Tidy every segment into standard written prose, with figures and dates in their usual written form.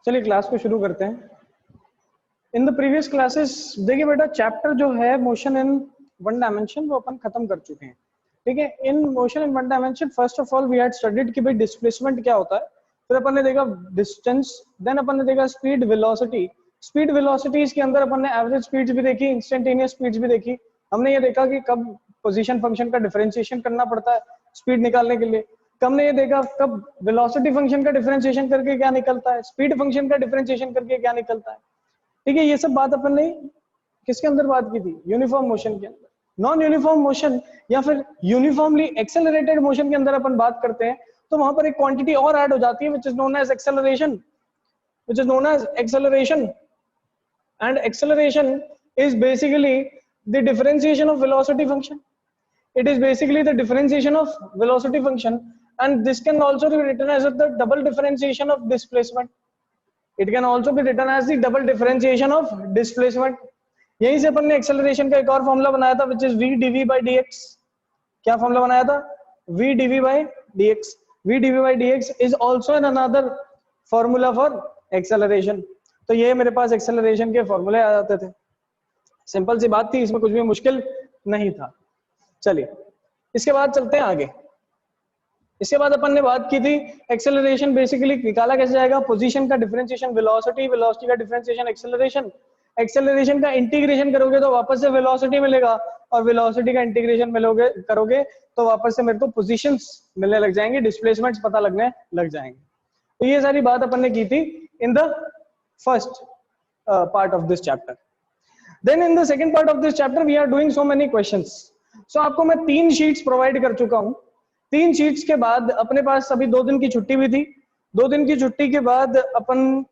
चलिए क्लास को शुरू करते हैं। इन द प्रीवियस क्लासेस देखिए बेटा, चैप्टर जो है मोशन इन वन डायमेंशन वो अपन खत्म कर चुके हैं। ठीक है, in motion in one dimension first of all we had studied कि भाई डिस्प्लेसमेंट क्या होता है, फिर अपन ने देखा डिस्टेंस, देन अपन ने देखा स्पीड वेलोसिटी। स्पीड वेलोसिटीज के अंदर अपन ने एवरेज स्पीड्स भी देखी, इंस्टेंटेनियस स्पीड्स भी देखी। हमने ये देखा कि कब पोजीशन फंक्शन का डिफरेंशिएशन करना पड़ता है स्पीड निकालने के लिए। हमने ये देखा कब वेलोसिटी फंक्शन का डिफरेंशिएशन करके क्या निकलता है, स्पीड फंक्शन का डिफरेंशिएशन करके क्या निकलता है। ठीक है, ये सब बात अपन ने किसके अंदर बात की थी? यूनिफॉर्म मोशन के अंदर। नॉन यूनिफॉर्म मोशन या फिर यूनिफॉर्मली एक्सेलरेटेड मोशन के अंदर अपन बात करते हैं तो वहां पर एक क्वांटिटी और ऐड हो जाती है which is known as acceleration, which is known as acceleration. And acceleration is basically the differentiation of velocity function. It is basically the differentiation of velocity function, and this can also be written as the double differentiation of displacement. It can also be written as the double differentiation of displacement. यहीं से अपन ने acceleration का एक और formula बनाया था which is v dv by dx. क्या formula बनाया था? v dv by dx. v dv by dx is also another formula for acceleration. तो ये मेरे पास एक्सेलरेशन के फॉर्मूले आ जाते थे। सिंपल सी बात थी, इसमें कुछ भी मुश्किल नहीं था। चलिए इसके बाद चलते हैं आगे। इसके बाद अपन ने बात की थी एक्सेलरेशन बेसिकली निकाला कैसे जाएगा, पोजीशन का डिफरेंशिएशन वेलोसिटी, वेलोसिटी का डिफरेंशिएशन एक्सेलरेशन, एक्सेलरेशन का इंटीग्रेशन करोगे तो वापस से वेलोसिटी मिलेगा, और वेलोसिटी का इंटीग्रेशन मिलोगे करोगे तो वापस से मेरे को पोजीशंस मिलने लग जाएंगे, डिस्प्लेसमेंट्स पता लगने लग जाएंगे। तो ये सारी बात अपन ने की थी in the first part of this chapter. Then in the second part of this chapter we are doing so many questions. So आपको मैं 3 शीट्स प्रोवाइड कर चुका हूं। 3 शीट्स के बाद अपने पास अभी 2 दिन की छुट्टी भी थी। 2 दिन की छुट्टी के बाद अपन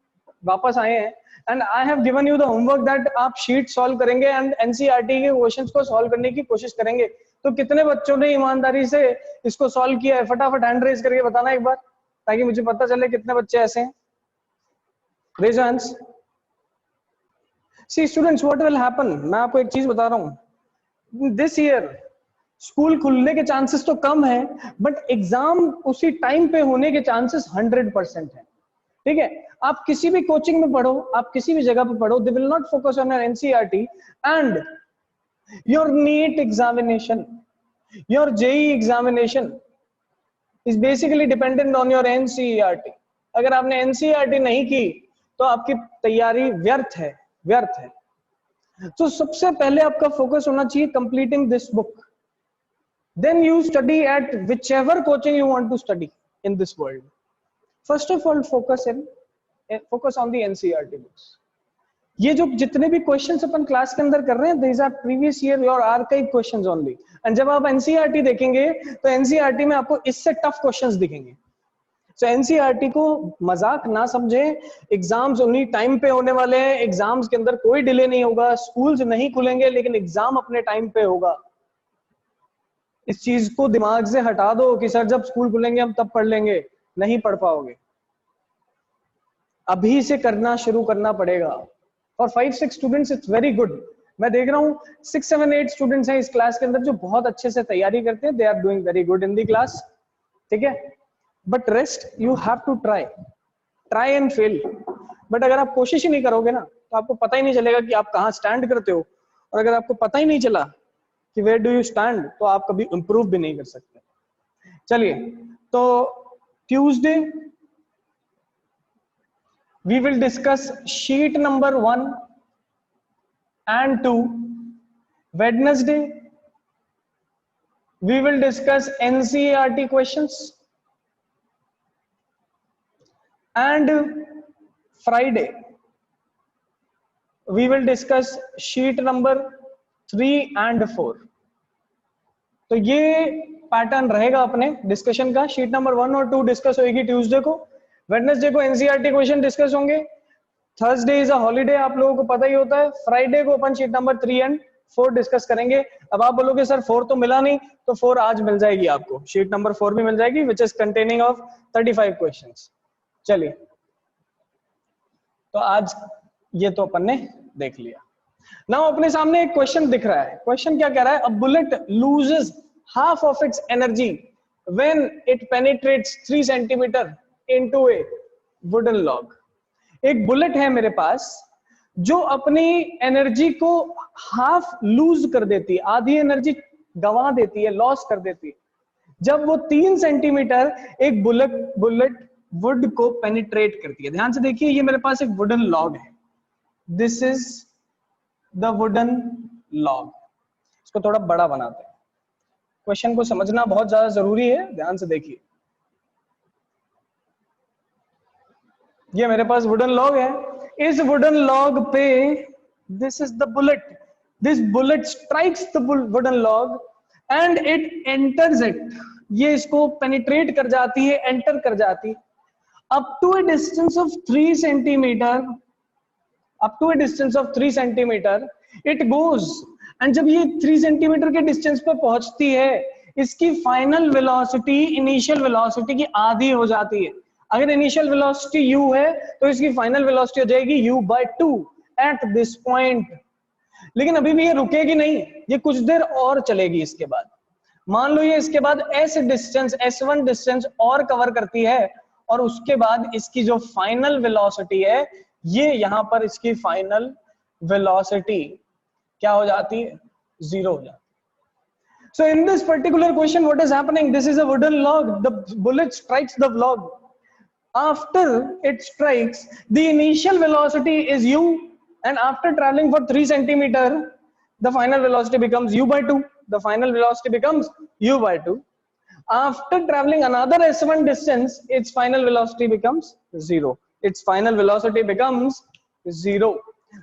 वापस आए हैं and I have given you the homework that आप शीट सॉल्व करेंगे एंड एनसीईआरटी के क्वेश्चंस को सॉल्व करने की कोशिश करेंगे। तो कितने बच्चों ने ईमानदारी से इसको सॉल्व किया है, फटाफट हैंड रेज करके बताना एक बार, ताकि मुझे पता चले कितने बच्चे ऐसे हैं। Raise your hands. See students, what will happen, मैं आपको एक चीज बता रहा हूं, दिस ईयर स्कूल खुलने के चांसेस तो कम है, बट एग्जाम उसी टाइम पे होने के चांसेस 100% है। ठीक है, आप किसी भी कोचिंग में पढ़ो, आप किसी भी जगह पे पढ़ो, they will not focus on your NCERT and your NEET examination, your JEE examination is basically dependent on your NCERT. अगर आपने एनसीईआरटी नहीं की तो आपकी तैयारी व्यर्थ है, व्यर्थ है। तो सबसे पहले आपका फोकस होना चाहिए completing this book, then you study at whichever coaching you want to study in this world. First of all focus on the NCERT books. ये जो जितने भी क्वेश्चंस अपन क्लास के अंदर कर रहे हैं, these are previous year your archive questions only. and जब आप NCERT देखेंगे तो NCERT में आपको इससे टफ क्वेश्चंस दिखेंगे। तो एनसीईआरटी को मजाक ना समझे, एग्जाम्स उन्हीं टाइम पे होने वाले हैं, एग्जाम्स के अंदर कोई डिले नहीं होगा, स्कूल्स नहीं खुलेंगे लेकिन एग्जाम अपने टाइम पे होगा। इस चीज को दिमाग से हटा दो कि सर जब स्कूल खुलेंगे हम तब पढ़ लेंगे, नहीं पढ़ पाओगे। अभी से करना शुरू करना पड़ेगा। और 5-6 स्टूडेंट्स इट्स वेरी गुड। मैं देख रहा हूँ 6-7-8 स्टूडेंट्स हैं इस क्लास के अंदर जो बहुत अच्छे से तैयारी करते हैं, they are doing very good in the class. ठीक है, but rest you have to try and fail. But अगर आप कोशिश ही नहीं करोगे ना तो आपको पता ही नहीं चलेगा कि आप कहाँ स्टैंड करते हो, और अगर आपको पता ही नहीं चला कि वेयर डू यू स्टैंड तो आप कभी इंप्रूव भी नहीं कर सकते। चलिए, तो Tuesday we will discuss sheet number 1 and 2. Wednesday we will discuss NCERT questions, and Friday we will discuss sheet number 3 and 4. तो ये पैटर्न रहेगा अपने डिस्कशन का। शीट नंबर 1 और 2 डिस्कस होगी ट्यूसडे को, वेडनेसडे को एनसीईआरटी क्वेश्चन डिस्कस होंगे, थर्सडे इज अ हॉलीडे आप लोगों को पता ही होता है, फ्राइडे को अपन शीट नंबर 3 and 4 डिस्कस करेंगे। अब आप बोलोगे सर 4 तो मिला नहीं, तो 4 आज मिल जाएगी आपको, शीट नंबर 4 भी मिल जाएगी which is containing of 35 questions. चलिए, तो आज ये तो अपन ने देख लिया। नाउ अपने सामने एक क्वेश्चन दिख रहा है। क्वेश्चन क्या कह रहा है? A bullet loses half of its energy when it penetrates 3 centimeter into a wooden log. एक बुलेट है मेरे पास जो अपनी एनर्जी को हाफ लूज कर देती है, आधी एनर्जी गंवा देती है, लॉस कर देती है, जब वो 3 सेंटीमीटर एक बुलेट वुड को पेनिट्रेट करती है। ध्यान से देखिए, ये मेरे पास एक वुडन लॉग है, this is the wooden log. इसको थोड़ा बड़ा बनाते हैं, क्वेश्चन को समझना बहुत ज्यादा जरूरी है, ध्यान से देखिए। ये मेरे पास वुडन लॉग है, इस वुडन लॉग पे this is the bullet, this bullet strikes the wooden log and it enters it, ये इसको पेनिट्रेट कर जाती है, एंटर कर जाती है up to a distance of 3 centimetre, up to a distance of 3 centimetre it goes, and जब ये 3 सेंटीमीटर के डिस्टेंस पे पहुंचती है, इसकी फाइनल वेलोसिटी इनिशियल वेलोसिटी की आधी हो जाती है। अगर इनिशियल वेलोसिटी u है तो इसकी फाइनल वेलोसिटी हो जाएगी u/2 एट दिस पॉइंट। लेकिन अभी भी ये रुकेगी नहीं, ये कुछ देर और चलेगी। इसके बाद मान लो ये इसके बाद s1 डिस्टेंस और कवर करती है, और उसके बाद इसकी जो फाइनल वेलोसिटी है, ये यहां पर इसकी फाइनल वेलोसिटी क्या हो जाती है, 0 हो जाती है। So in this particular question, what is happening? This is a wooden log. The bullet strikes the log. After it strikes, the initial velocity is u, and after traveling for 3 centimeter, the final velocity becomes u/2. The final velocity becomes u/2. After traveling another s1 distance, its final velocity becomes 0. Its final velocity becomes 0.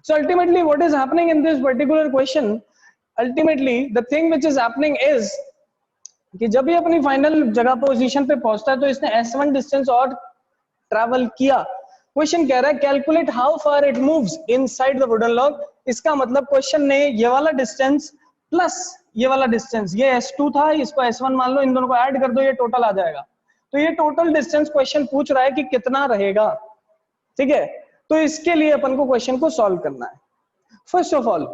So ultimately, what is happening in this particular question? Ultimately, the thing which is happening is कि जब ये अपनी final जगह position पे पहुंचता है तो इसने s1 डिस्टेंस और ट्रैवल किया। क्वेश्चन कह रहा है calculate how far it moves inside the wooden log. इसका मतलब क्वेश्चन ने ये वाला डिस्टेंस प्लस ये वाला डिस्टेंस, ये s2 था, इसको s1 मान लो, इन दोनों को ऐड कर दो, ये टोटल आ जाएगा। तो ये टोटल डिस्टेंस क्वेश्चन पूछ रहा है कि कितना रहेगा, ठीक है। तो इसके लिए अपन को क्वेश्चन को सॉल्व करना है। फर्स्ट ऑफ ऑल,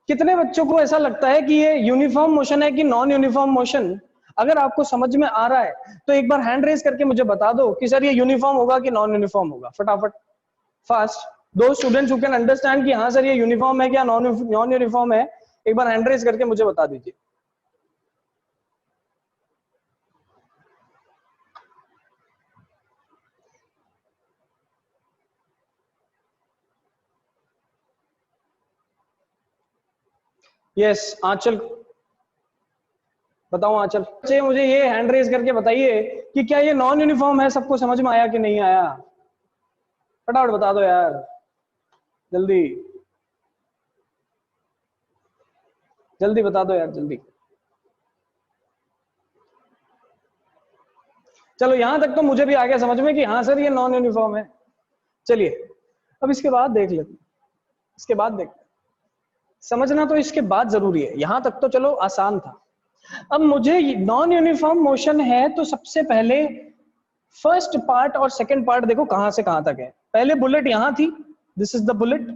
कितने बच्चों को ऐसा लगता है कि ये यूनिफॉर्म मोशन है कि नॉन यूनिफॉर्म मोशन? अगर आपको समझ में आ रहा है तो एक बार हैंड रेज करके मुझे बता दो कि सर ये यूनिफॉर्म होगा कि नॉन यूनिफॉर्म होगा, फटाफट, फास्ट। दो स्टूडेंट्स हु कैन अंडरस्टैंड कि हाँ सर ये यूनिफॉर्म है क्या नॉन यूनिफॉर्म है, एक बार हैंड रेज करके मुझे बता दीजिए। यस आंचल, बताओ आंचल। अच्छा मुझे ये हैंड रेज करके बताइए कि क्या ये नॉन यूनिफॉर्म है, सबको समझ में आया कि नहीं आया? फटाफट बता दो यार, जल्दी जल्दी बता दो यार, जल्दी। चलो यहां तक तो मुझे भी आ गया समझ में कि हाँ सर ये नॉन यूनिफॉर्म है। चलिए अब इसके बाद देख लेते हैं, इसके बाद देखते हैं। समझना तो इसके बाद जरूरी है, यहां तक तो चलो आसान था। अब मुझे नॉन यूनिफॉर्म मोशन है तो सबसे पहले फर्स्ट पार्ट और सेकंड पार्ट देखो कहां से कहां तक है। पहले बुलेट यहां थी, this is the bullet,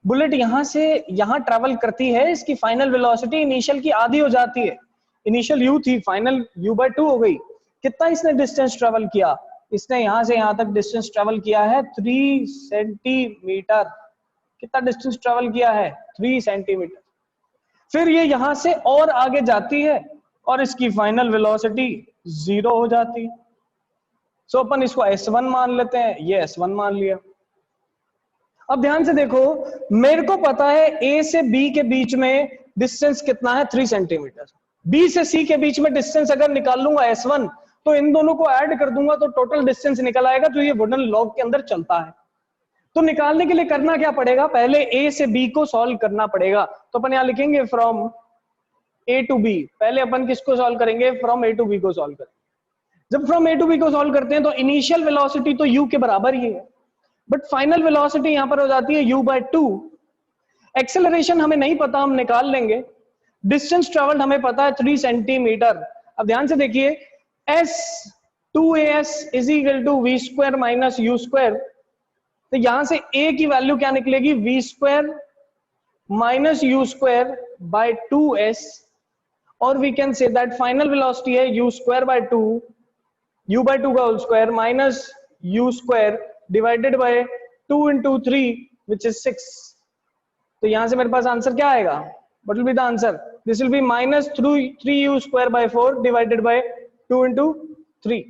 bullet यहां से यहां ट्रेवल करती है, इसकी फाइनल वेलोसिटी इनिशियल की आधी हो जाती है। इनिशियल u थी, फाइनल u/2 हो गई। कितना इसने डिस्टेंस ट्रेवल किया? इसने यहां से यहां तक डिस्टेंस ट्रेवल किया है 3 सेंटीमीटर। कितना डिस्टेंस ट्रेवल किया है? 3 सेंटीमीटर। फिर ये यहां से और आगे जाती है और इसकी फाइनल वेलोसिटी 0 हो जाती है। सो अपन इसको s1 मान लेते हैं, ये s1 मान लिया। अब ध्यान से देखो, मेरे को पता है a से b के बीच में डिस्टेंस कितना है, 3 सेंटीमीटर। b से c के बीच में डिस्टेंस अगर निकाल लूंगा s1, तो इन दोनों को ऐड कर दूंगा तो टोटल डिस्टेंस निकल आएगा जो ये वुडन लॉग के अंदर चलता है। तो निकालने के लिए करना क्या पड़ेगा? पहले a से b को सॉल्व करना पड़ेगा। तो अपन यहां लिखेंगे फ्रॉम a टू b। पहले अपन किसको सॉल्व करेंगे? फ्रॉम a टू b को सॉल्व करेंगे। जब फ्रॉम a टू b को सॉल्व करते हैं तो इनिशियल वेलोसिटी तो u के बराबर ही है, बट फाइनल वेलोसिटी यहां पर हो जाती है u/2। एक्सेलरेशन हमें नहीं पता, हम निकाल लेंगे। डिस्टेंस ट्रेवल्ड हमें पता है 3 सेंटीमीटर। अब ध्यान से देखिए, s2as is equal to v square minus u square. तो यहां से a की वैल्यू क्या निकलेगी? v square minus u square by 2s, और we can say that final velocity है u स्क्वायर बाय 2, u/2 का whole square minus u square divided by 2 into 3 which is 6. तो यहां से मेरे पास आंसर क्या आएगा? What will be the answer? This will be minus 3u square by 4 divided by 2 into 3.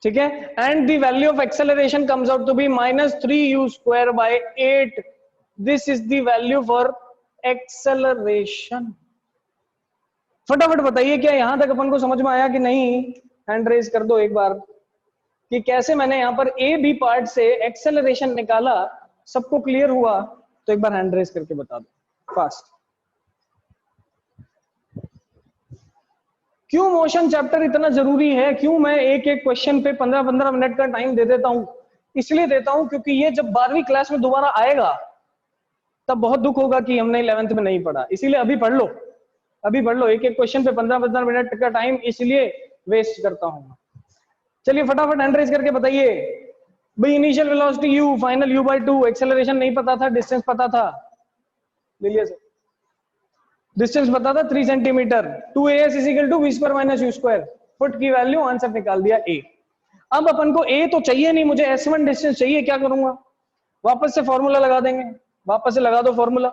ठीक है, and the value of acceleration comes out to be minus 3u square by 8. This is the value for acceleration. फटाफट बताइए क्या यहां तक अपन को समझ में आया कि नहीं? हैंड रेज कर दो एक बार कि कैसे मैंने यहां पर ए बी पार्ट से एक्सेलरेशन निकाला. सबको क्लियर हुआ तो एक बार हैंड रेज करके बता दो फास्ट. क्यों मोशन चैप्टर इतना जरूरी है? क्यों मैं एक एक क्वेश्चन पे 15-15 मिनट का टाइम दे देता हूं? इसलिए देता हूं क्योंकि ये जब 12वीं क्लास में दोबारा आएगा तब बहुत दुख होगा कि हमने 11th में नहीं पढ़ा. इसीलिए अभी पढ़ लो, अभी पढ़ लो. एक एक क्वेश्चन पे 15-15 मिनट का टाइम इसलिए वेस्ट करता हूं. चलिए फटाफट हैंड रेज करके बताइए भाई. Initial velocity u, final u/2, acceleration नहीं पता था, डिस्टेंस पता था. लिलिया सर डिस्टेंस पता था 3 centimetre. 2as equal to v²-u². फुट की वैल्यू आंसर निकाल दिया a. अब अपन को a तो चाहिए नहीं, मुझे s1 डिस्टेंस चाहिए. क्या करूंगा? वापस से फॉर्मूला लगा देंगे. वापस से लगा दो फॉर्मूला.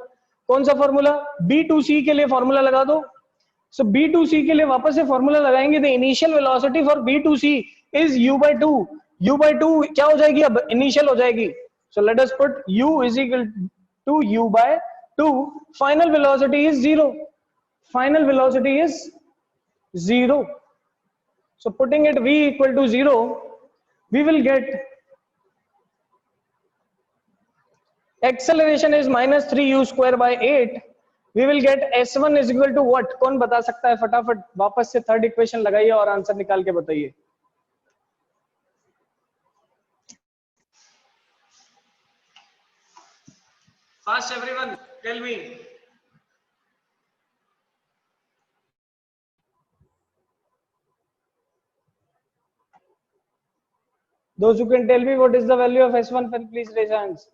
कौन सा फॉर्मूला? b2c के लिए फॉर्मूला लगा दो. सो b2c के लिए वापस से फॉर्मूला लगाएंगे. The initial velocity for b2c is u/2. u/2 क्या हो जाएगी? अब इनिशियल हो जाएगी. So let us put u is equal to u/2. Final velocity is 0. Final velocity is 0. So putting it v equal to 0, we will get acceleration is minus 3u square by 8. We will get s1 is equal to what? कौन बता सकता है? फटाफट वापस से third equation लगाइए और answer निकाल के बताइए. Fast everyone, tell me. Those who can tell me what is the value of S1, please raise hands.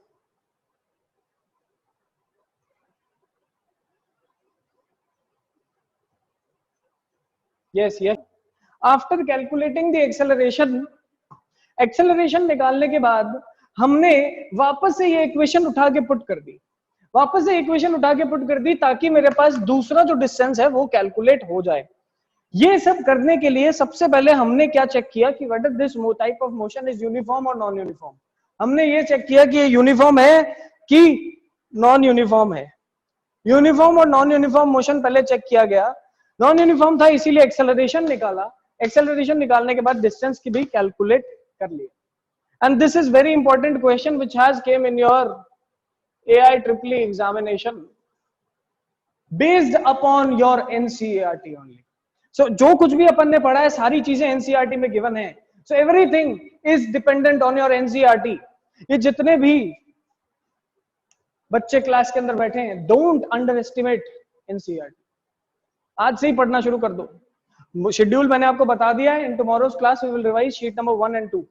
Yes, yes. After calculating the acceleration निकालने के बाद हमने वापस से ये इक्वेशन उठा के पुट कर दी. वापस से इक्वेशन उठा के पुट कर दी ताकि मेरे पास दूसरा जो डिस्टेंस है वो कैलकुलेट हो जाए. ये सब करने के लिए सबसे पहले हमने क्या चेक किया कि what is this type of motion is uniform और नॉन यूनिफॉर्म. हमने ये चेक किया कि ये यूनिफॉर्म है कि नॉन यूनिफॉर्म है. यूनिफॉर्म और नॉन यूनिफॉर्म मोशन पहले चेक किया गया. नॉन यूनिफॉर्म था इसीलिए एक्सेलरेशन निकाला. एक्सेलरेशन निकालने के बाद डिस्टेंस की भी कैलकुलेट कर लिया. And this is very important question which has came in your AIEEE examination based upon your NCERT only. So जो कुछ भी अपन ने पढ़ा है सारी चीजें NCERT में गिवन है. So everything is dependent on your NCERT. ये जितने भी बच्चे क्लास के अंदर बैठे हैं, डोंट अंडर एस्टिमेट NCERT. आज से ही पढ़ना शुरू कर दो. शेड्यूल मैंने आपको बता दिया है. In tomorrow's class we will revise sheet number 1 and 2.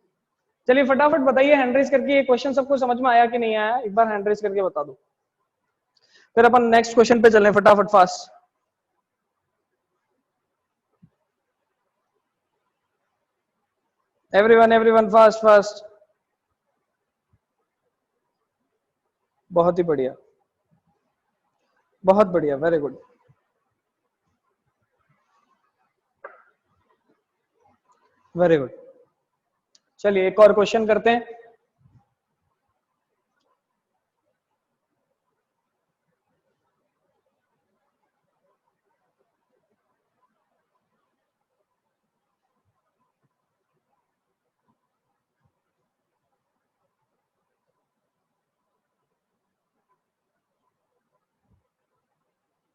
चलिए फटाफट बताइए हैंड रेज करके ये क्वेश्चन सबको समझ में आया कि नहीं आया? एक बार हैंड रेज करके बता दो, फिर अपन नेक्स्ट क्वेश्चन पे चलें फटाफट फास्ट. Everyone fast fast. बहुत ही बढ़िया, बहुत बढ़िया, वेरी गुड. Very good. चलिए एक और क्वेश्चन करते हैं.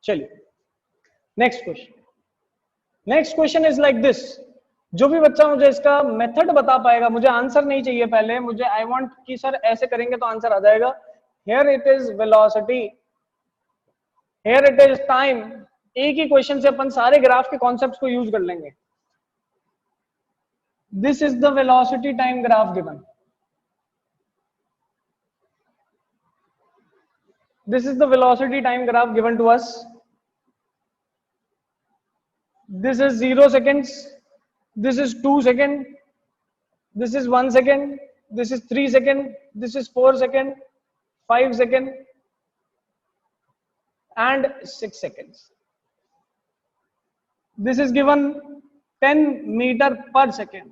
चलिए next question. Next question is like this. जो भी बच्चा मुझे इसका मेथड बता पाएगा, मुझे आंसर नहीं चाहिए पहले, मुझे आई वांट कि सर ऐसे करेंगे तो आंसर आ जाएगा. Here it is velocity, here it is time. एक ही क्वेश्चन से अपन सारे ग्राफ के कॉन्सेप्ट्स को यूज कर लेंगे. This is the velocity time graph given. This is the velocity time graph given to us. This is 0 seconds. This is 2 seconds. This is 1 second. this is 3 second, this is 4 second, 5 second and 6 seconds. This is given 10 meter per second.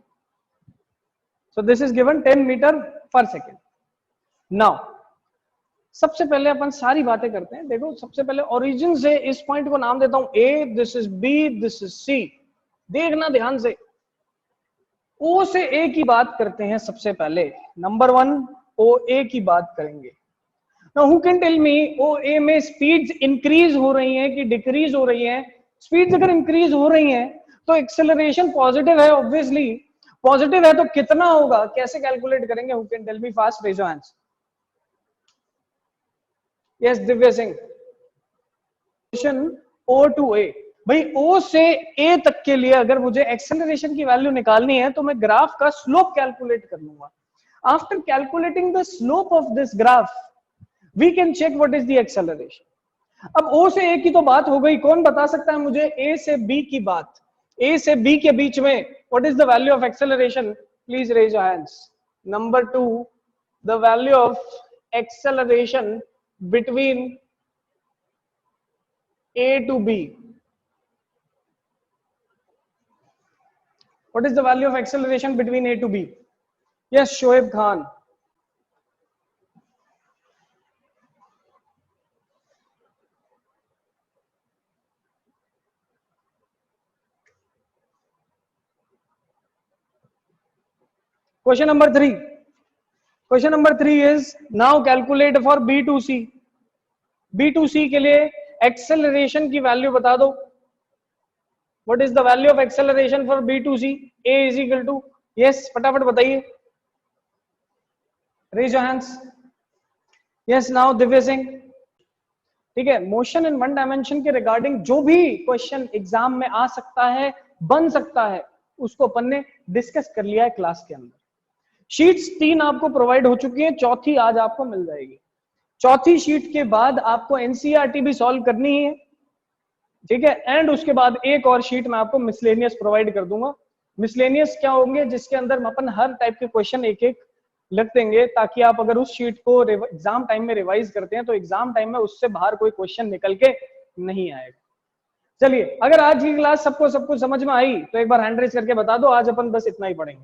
So this is given 10 meter per second. Now सबसे पहले अपन सारी बातें करते हैं. देखो सबसे पहले origin से इस पॉइंट को नाम देता हूं A, this is B, this is C. देखना ध्यान से, O से A की बात करते हैं सबसे पहले. नंबर 1 OA की बात करेंगे. Now who can tell me OA में स्पीड्स इंक्रीज हो रही हैं कि डिक्रीज हो रही हैं? स्पीड्स अगर इंक्रीज हो रही हैं तो एक्सेलरेशन पॉजिटिव है. ऑब्वियसली पॉजिटिव है तो कितना होगा, कैसे कैलकुलेट करेंगे? Who can tell me fast, raise your hands. Yes Divya Singh. O to A. भाई O से A तक के लिए अगर मुझे एक्सेलरेशन की वैल्यू निकालनी है तो मैं ग्राफ का स्लोप कैलकुलेट कर लूंगा. After calculating the slope of this graph we can check what is the acceleration. अब O से A की तो बात हो गई. कौन बता सकता है मुझे A से B की बात? A से B के बीच में what is the value of acceleration? Please raise your hands. Number 2, the value of acceleration between A to B. What is the value of acceleration between A to B? Yes, Shoaib Khan. Question number 3. Question number 3 is now calculate for B to C. B to C के लिए acceleration की value बता दो. What is the value of acceleration for B to C? A is equal to, yes, फटाफट बताइए. Raise your hands. Yes, now Divya Singh. ठीक है, motion in one dimension के रिगार्डिंग जो भी क्वेश्चन एग्जाम में आ सकता है, बन सकता है, उसको अपन ने डिस्कस कर लिया है क्लास के अंदर. शीट्स 3 आपको प्रोवाइड हो चुकी हैं, चौथी आज आपको मिल जाएगी. चौथी शीट के बाद आपको एनसीईआरटी भी सॉल्व करनी है. ठीक है, एंड उसके बाद एक और शीट में आपको मिसलेनियस प्रोवाइड कर दूंगा. मिसलेनियस क्या होंगे? जिसके अंदर अपन हर टाइप के क्वेश्चन एक एक लिख देंगे, ताकि आप अगर उस शीट को एग्जाम टाइम में रिवाइज करते हैं तो एग्जाम टाइम में उससे बाहर कोई क्वेश्चन निकल के नहीं आएगा. चलिए, अगर आज की क्लास सबको सब कुछ समझ में आई तो एक बार हैंड रेज करके बता दो. आज अपन बस इतना ही पढ़ेंगे.